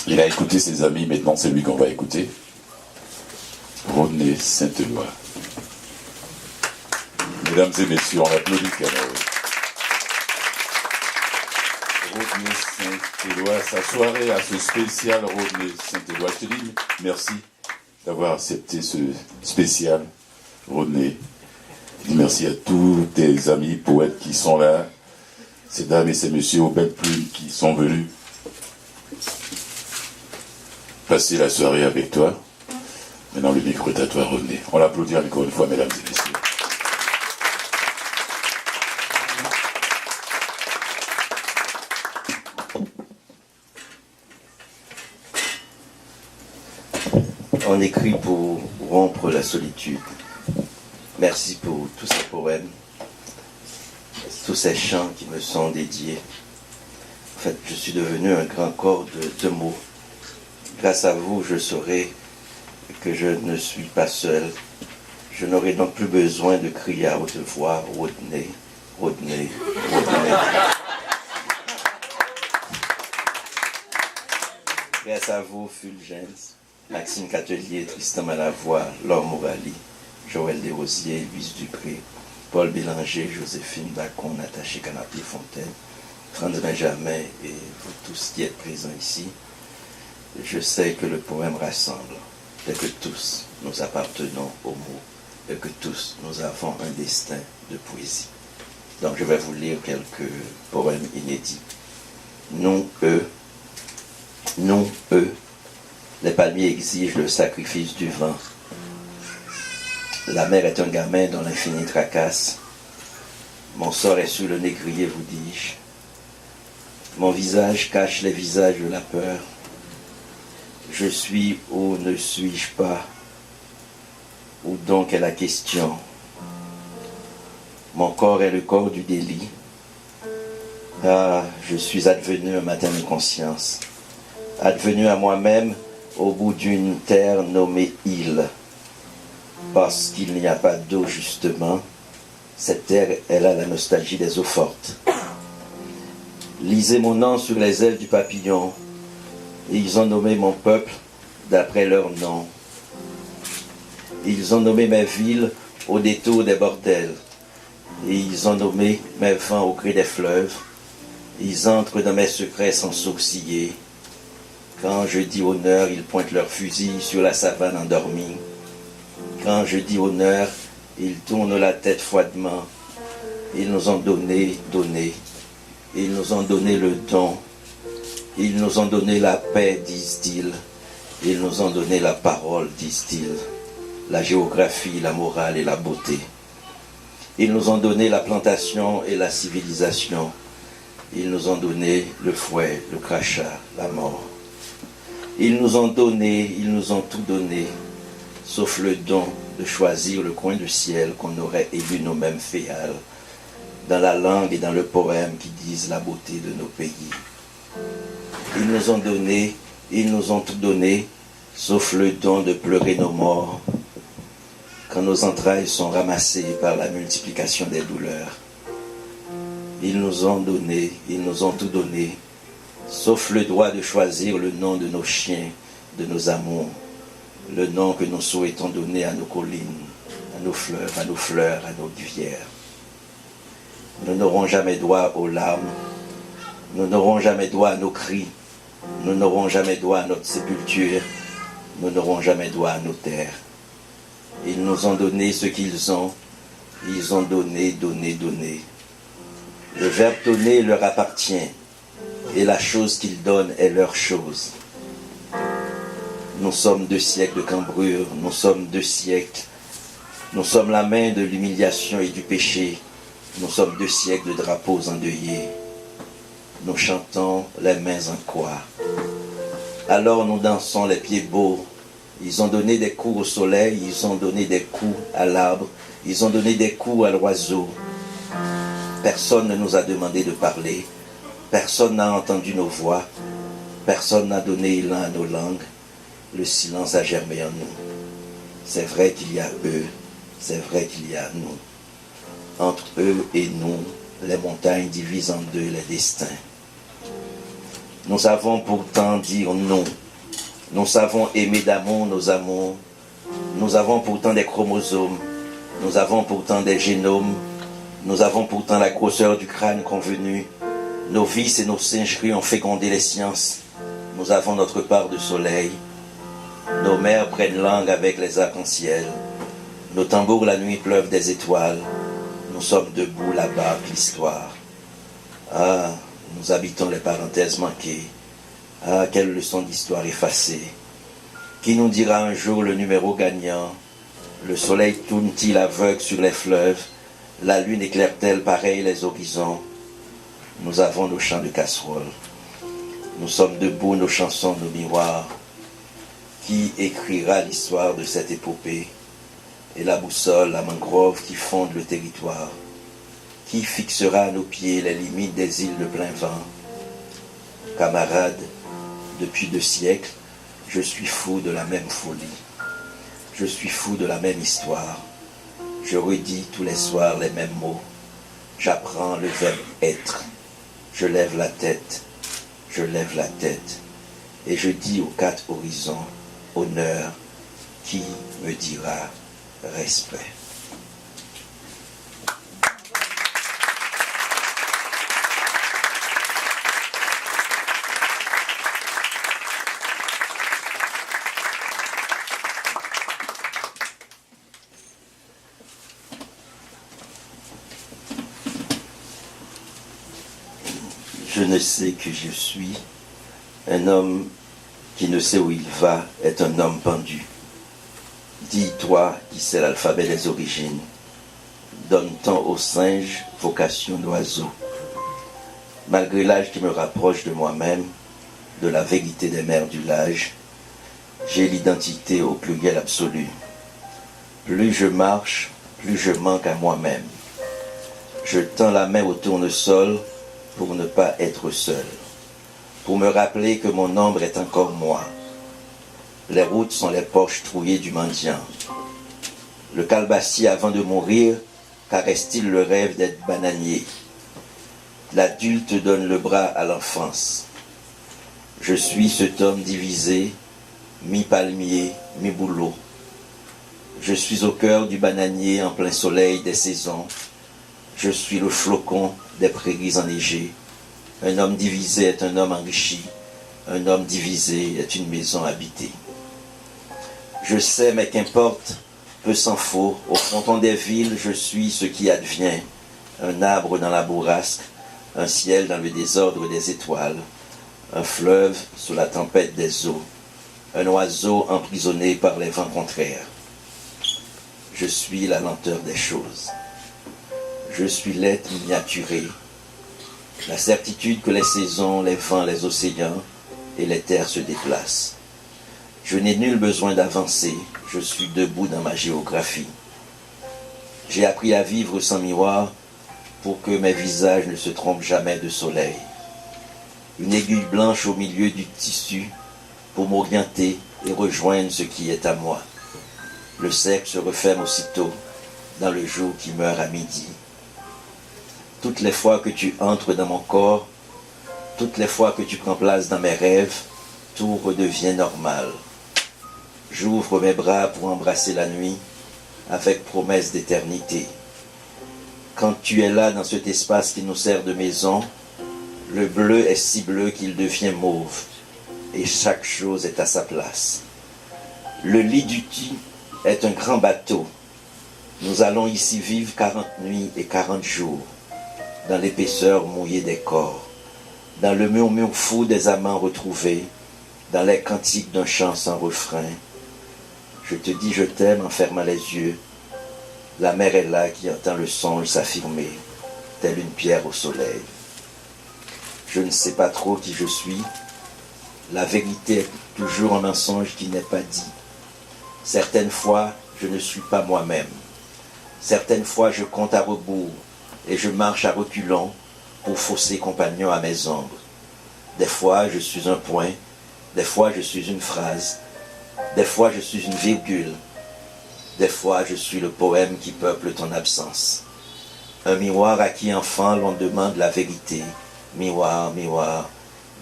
Il a écouté ses amis, maintenant c'est lui qu'on va écouter. Rodney Saint-Éloi. Mesdames et messieurs, on applaudit Canaries. Rodney Saint-Éloi, sa soirée à ce spécial Rodney Saint-Éloi. Je te dis merci d'avoir accepté ce spécial Rodney. Je dis merci à tous tes amis poètes qui sont là, ces dames et ces messieurs aux belles plumes qui sont venus passer la soirée avec toi. Maintenant, le micro est à toi, Rodney. On l'applaudit encore une fois, mesdames et messieurs. On écrit pour rompre la solitude. Merci pour tous ces poèmes, tous ces chants qui me sont dédiés. En fait, je suis devenu un grand corps de mots. Grâce à vous, je saurai que je ne suis pas seul. Je n'aurai donc plus besoin de crier à haute voix « Rodney, Rodney, Rodney ». Grâce à vous, Fulgence, Maxime Catelier, Tristan Malavoie, Laure Morali, Joël Desrosiers, Louise Dupré, Paul Bélanger, Joséphine Bacon, Natacha Canapé-Fontaine, Franz Benjamin et vous tous qui êtes présents ici. Je sais que le poème rassemble, et que tous nous appartenons aux mots, et que tous nous avons un destin de poésie. Donc je vais vous lire quelques poèmes inédits. Non, eux, les palmiers exigent le sacrifice du vent. La mer est un gamin dont l'infini tracasse. Mon sort est sur le négrier, vous dis-je. Mon visage cache les visages de la peur. Je suis ou ne suis-je pas? Où donc est la question? Mon corps est le corps du délit. Ah, je suis advenu un matin de conscience, advenu à moi-même au bout d'une terre nommée île. Parce qu'il n'y a pas d'eau justement, cette terre, elle a la nostalgie des eaux fortes. Lisez mon nom sur les ailes du papillon. Ils ont nommé mon peuple d'après leur nom. Ils ont nommé mes villes au détour des bordels. Et ils ont nommé mes vents au gré des fleuves. Ils entrent dans mes secrets sans sourciller. Quand je dis honneur, ils pointent leurs fusils sur la savane endormie. Quand je dis honneur, ils tournent la tête froidement. Ils nous ont donné. Ils nous ont donné le don. Ils nous ont donné la paix, disent-ils. Ils nous ont donné la parole, disent-ils. La géographie, la morale et la beauté. Ils nous ont donné la plantation et la civilisation. Ils nous ont donné le fouet, le crachat, la mort. Ils nous ont tout donné, sauf le don de choisir le coin du ciel qu'on aurait élu nous-mêmes féales, dans la langue et dans le poème qui disent la beauté de nos pays. Ils nous ont tout donné, sauf le don de pleurer nos morts, quand nos entrailles sont ramassées par la multiplication des douleurs. Ils nous ont tout donné, sauf le droit de choisir le nom de nos chiens, de nos amours, le nom que nous souhaitons donner à nos collines, à nos fleuves, à nos fleurs, à nos rivières. Nous n'aurons jamais droit aux larmes, nous n'aurons jamais droit à nos cris, nous n'aurons jamais droit à notre sépulture, nous n'aurons jamais droit à nos terres. Ils nous ont donné ce qu'ils ont, ils ont donné, donné, donné. Le verbe donner leur appartient, et la chose qu'ils donnent est leur chose. Nous sommes 2 siècles de cambrure, nous sommes 2 siècles. Nous sommes la main de l'humiliation et du péché. Nous sommes 2 siècles de drapeaux endeuillés. Nous chantons les mains en croix. Alors nous dansons les pieds beaux. Ils ont donné des coups au soleil, ils ont donné des coups à l'arbre, ils ont donné des coups à l'oiseau. Personne ne nous a demandé de parler. Personne n'a entendu nos voix. Personne n'a donné élan à nos langues. Le silence a germé en nous. C'est vrai qu'il y a eux, c'est vrai qu'il y a nous. Entre eux et nous, les montagnes divisent en 2 les destins. Nous savons pourtant dire non. Nous savons aimer d'amour nos amours. Nous avons pourtant des chromosomes. Nous avons pourtant des génomes. Nous avons pourtant la grosseur du crâne convenue. Nos vices et nos singeries ont fécondé les sciences. Nous avons notre part de soleil. Nos mers prennent langue avec les arcs-en-ciel. Nos tambours la nuit pleuvent des étoiles. Nous sommes debout là-bas, l'histoire. Ah, nous habitons les parenthèses manquées. Ah, quelle leçon d'histoire effacée. Qui nous dira un jour le numéro gagnant? Le soleil tourne-t-il aveugle sur les fleuves? La lune éclaire-t-elle pareil les horizons? Nous avons nos chants de casseroles. Nous sommes debout, nos chansons, nos miroirs. Qui écrira l'histoire de cette épopée? Et la boussole, la mangrove qui fonde le territoire? Qui fixera à nos pieds les limites des îles de plein vent? Camarades, depuis 2 siècles, je suis fou de la même folie. Je suis fou de la même histoire. Je redis tous les soirs les mêmes mots. J'apprends le verbe être. Je lève la tête. Je lève la tête. Et je dis aux 4 horizons, honneur, qui me dira respect. Je ne sais que je suis. Un homme qui ne sait où il va est un homme pendu. Dis-toi qui sait l'alphabet des origines. Donne-t-on aux singes vocation d'oiseau. Malgré l'âge qui me rapproche de moi-même, de la vérité des mers du lage, j'ai l'identité au pluriel absolu. Plus je marche, plus je manque à moi-même. Je tends la main au tournesol pour ne pas être seul, pour me rappeler que mon ombre est encore moi. Les routes sont les poches trouillées du mendiant. Le calebassier, avant de mourir, caresse-t-il le rêve d'être bananier. L'adulte donne le bras à l'enfance. Je suis cet homme divisé, mi-palmier, mi-bouleau. Je suis au cœur du bananier en plein soleil des saisons. Je suis le flocon des prairies enneigées. Un homme divisé est un homme enrichi. Un homme divisé est une maison habitée. Je sais, mais qu'importe, peu s'en faut. Au fronton des villes, je suis ce qui advient. Un arbre dans la bourrasque, un ciel dans le désordre des étoiles, un fleuve sous la tempête des eaux, un oiseau emprisonné par les vents contraires. Je suis la lenteur des choses. Je suis l'être miniaturé, la certitude que les saisons, les vents, les océans et les terres se déplacent. Je n'ai nul besoin d'avancer, je suis debout dans ma géographie. J'ai appris à vivre sans miroir pour que mes visages ne se trompent jamais de soleil. Une aiguille blanche au milieu du tissu pour m'orienter et rejoindre ce qui est à moi. Le cercle se referme aussitôt dans le jour qui meurt à midi. Toutes les fois que tu entres dans mon corps, toutes les fois que tu prends place dans mes rêves, tout redevient normal. J'ouvre mes bras pour embrasser la nuit avec promesse d'éternité. Quand tu es là dans cet espace qui nous sert de maison, le bleu est si bleu qu'il devient mauve et chaque chose est à sa place. Le lit du Ti est un grand bateau. Nous allons ici vivre 40 nuits et 40 jours dans l'épaisseur mouillée des corps, dans le murmure fou des amants retrouvés, dans les cantiques d'un chant sans refrain. Je te dis je t'aime en fermant les yeux. La mer est là qui entend le songe s'affirmer, telle une pierre au soleil. Je ne sais pas trop qui je suis. La vérité est toujours un mensonge qui n'est pas dit. Certaines fois, je ne suis pas moi-même. Certaines fois, je compte à rebours et je marche à reculons pour fausser compagnon à mes ombres. Des fois, je suis un point. Des fois, je suis une phrase. Des fois, je suis une virgule. Des fois, je suis le poème qui peuple ton absence. Un miroir à qui enfant l'on demande la vérité. Miroir, miroir,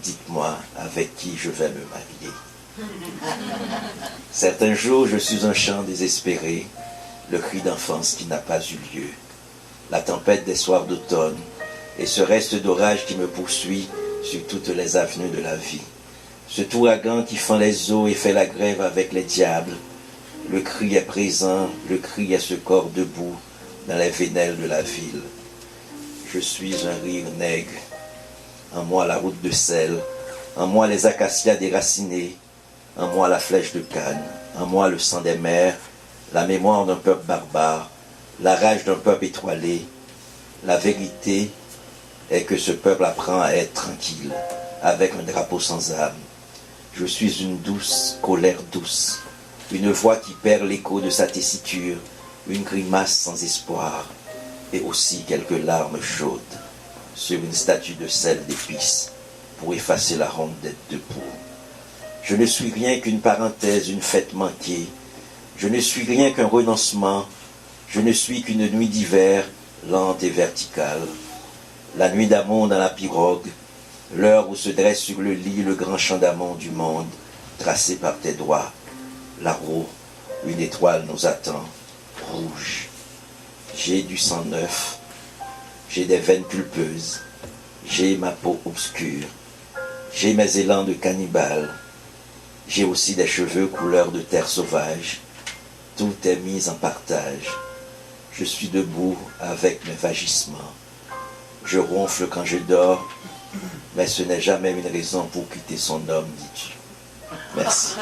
dites-moi avec qui je vais me marier. Certains jours, je suis un chant désespéré, le cri d'enfance qui n'a pas eu lieu. La tempête des soirs d'automne et ce reste d'orage qui me poursuit sur toutes les avenues de la vie. Cet ouragan qui fend les eaux et fait la grève avec les diables. Le cri est présent, le cri est ce corps debout dans les vénelles de la ville. Je suis un rire nègre, en moi la route de sel, en moi les acacias déracinés, en moi la flèche de Cannes, en moi le sang des mers, la mémoire d'un peuple barbare, la rage d'un peuple étoilé. La vérité est que ce peuple apprend à être tranquille, avec un drapeau sans âme. Je suis une douce colère douce, une voix qui perd l'écho de sa tessiture, une grimace sans espoir, et aussi quelques larmes chaudes sur une statue de sel d'épices pour effacer la honte d'être debout. Je ne suis rien qu'une parenthèse, une fête manquée. Je ne suis rien qu'un renoncement. Je ne suis qu'une nuit d'hiver, lente et verticale. La nuit d'amour dans la pirogue, l'heure où se dresse sur le lit le grand chant d'amour du monde, tracé par tes doigts. Là-haut, une étoile nous attend, rouge. J'ai du sang neuf, j'ai des veines pulpeuses, j'ai ma peau obscure, j'ai mes élans de cannibale, j'ai aussi des cheveux couleur de terre sauvage. Tout est mis en partage. Je suis debout avec mes vagissements. Je ronfle quand je dors, mais ce n'est jamais une raison pour quitter son homme, dis-tu. Merci.